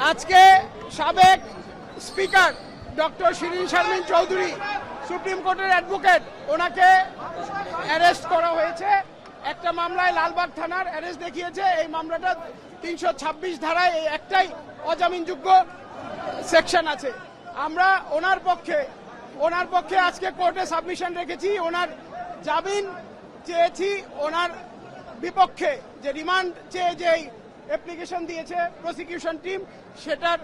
আজকে সাবেক speaker doctor Shirin Sharmin Chowdhury supreme কোর্টের অ্যাডভোকেট, ওনাকে অ্যারেস্ট করা হয়েছে একটা মামলায়। লালবাগ থানার অ্যারেস্ট দেখিয়েছে। এই মামলাটা 326 ধারায় এই একটাই অজামিনযোগ্য সেকশন আছে। আমরা ওনার পক্ষে আজকে কোর্টে সাবমিশন রেখেছি। ওনার জামিন চেয়েছি। ওনার বিপক্ষে যে রিমান্ড চেয়ে যে অ্যাপ্লিকেশন দিয়েছে প্রসিকিউশন টিম, সেটার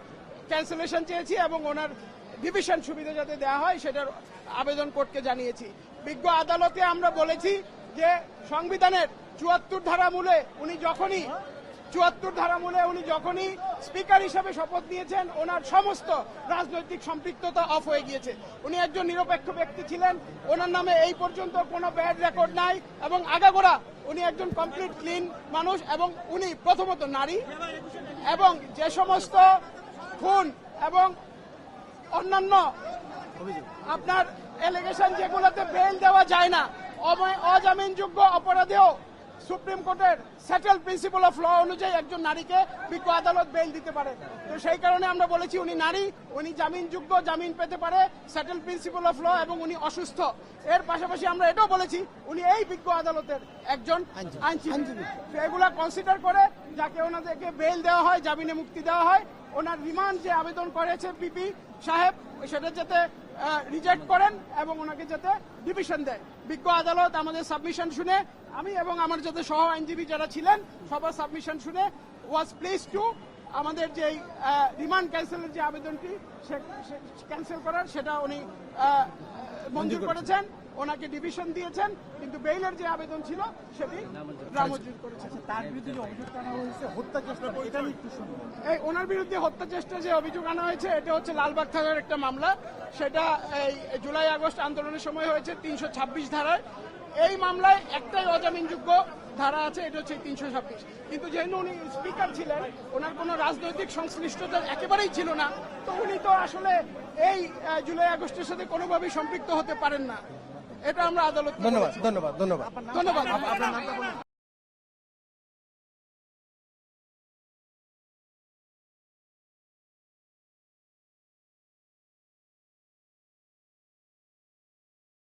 ক্যান্সেলেশন চেয়েছি এবং ওনার ডিভিশন সুবিধা যাতে দেওয়া হয় সেটার আবেদন কোর্টকে জানিয়েছি। বিজ্ঞ আদালতে আমরা বলেছি যে সংবিধানের 74 ধারা মূলে উনি যখনই স্পিকার হিসেবে শপথ নিয়েছেন, ওনার সমস্ত রাজনৈতিক সম্পৃক্ততা অফ হয়ে গিয়েছে। উনি একজন নিরপেক্ষ ব্যক্তি ছিলেন। ওনার নামে এই পর্যন্ত কোনো ব্যাড রেকর্ড নাই এবং আগাগোড়া উনি একজন কমপ্লিট ক্লিন মানুষ এবং উনি প্রথমত নারী এবং যে সমস্ত খুন এবং অন্যান্য আপনার এলিগেশন যেগুলোতে বেল দেওয়া যায় না, অজামিনযোগ্য অপরাধেও সুপ্রিম কোর্টের সেটেল প্রিন্সিপাল অফ ল অনুযায়ী একজন নারীকে বিজ্ঞ আদালত বেল দিতে পারে। তো সেই কারণে আমরা বলেছি উনি নারী, উনি জামিনযোগ্য, জামিন পেতে পারে, সেটেল প্রিন্সিপাল অফ ল, এবং উনি অসুস্থ। এর পাশাপাশি আমরা এটাও বলেছি উনি এই বিজ্ঞ আদালতের একজন আইনজীবী। এগুলা কনসিডার করে যাকে ওনাদেরকে বেল দেওয়া হয়, জামিনে মুক্তি দেওয়া হয়। ওনার রিমান্ড যে আবেদন করেছে পিপি সাহেব, সেটা যাতে রিজেক্ট করেন এবং ওনাকে যাতে ডিভিশন দেয়। বিজ্ঞ আদালত আমাদের সাবমিশন শুনে, আমি এবং আমার যাতে সহ আইনজীবী যারা ছিলেন সবার সাবমিশন শুনে ওয়াজ প্লিজ টু আমাদের যে রিমান্ড ক্যান্সেলের যে আবেদনটি ক্যান্সেল করার সেটা উনি মঞ্জুর করেছেন, ওনাকে ডিভিশন দিয়েছেন, কিন্তু বেইলের যে আবেদন ছিল সেটি নামঞ্জুর করেছেন। তার বিরুদ্ধে যে অভিযোগ আনা হয়েছে হত্যা চেষ্টা, এটা নিয়ে একটু শুনুন। এই ওনার বিরুদ্ধে হত্যা চেষ্টা যে অভিযোগ আনা হয়েছে, এটা হচ্ছে লালবাগ থানার একটা মামলা। সেটা এই জুলাই আগস্ট আন্দোলনের সময় হয়েছে 326 ধারায়। এই মামলায় একটাই অজামিনযোগ্য ধারা আছে, এটা হচ্ছে 326। কিন্তু যেহেতু উনি স্পিকার ছিলেন, ওনার কোনো রাজনৈতিক সংশ্লিষ্টতা একেবারেই ছিল না, তো উনি তো আসলে এই জুলাই আগস্টের সাথে কোনোভাবেই সম্পৃক্ত হতে পারেন না। এটা আমরা আদালত। ধন্যবাদ। ধন্যবাদ।